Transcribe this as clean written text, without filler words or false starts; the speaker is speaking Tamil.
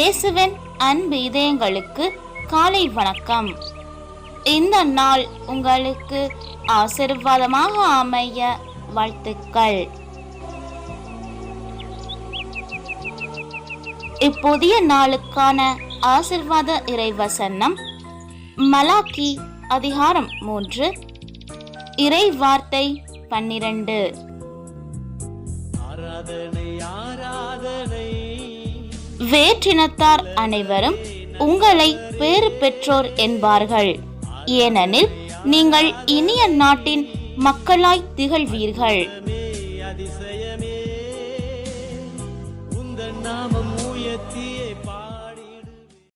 இயேசுவின் அன்பு இதயங்களுக்கு காலை வணக்கம். இந்த நாள் உங்களுக்கு ஆசீர்வாதமாக அமைய வாழ்த்துக்கள். இப்புதிய நாளுக்கான ஆசீர்வாத இறைவசனம் மலாக்கி அதிகாரம் 3 இறை வார்த்தை 12. வேற்றினத்தார் அனைவரும் உங்களை பேறு பெற்றோர் என்பார்கள், ஏனெனில் நீங்கள் இனிய நாட்டின் மக்களாய் திகழ்வீர்கள்.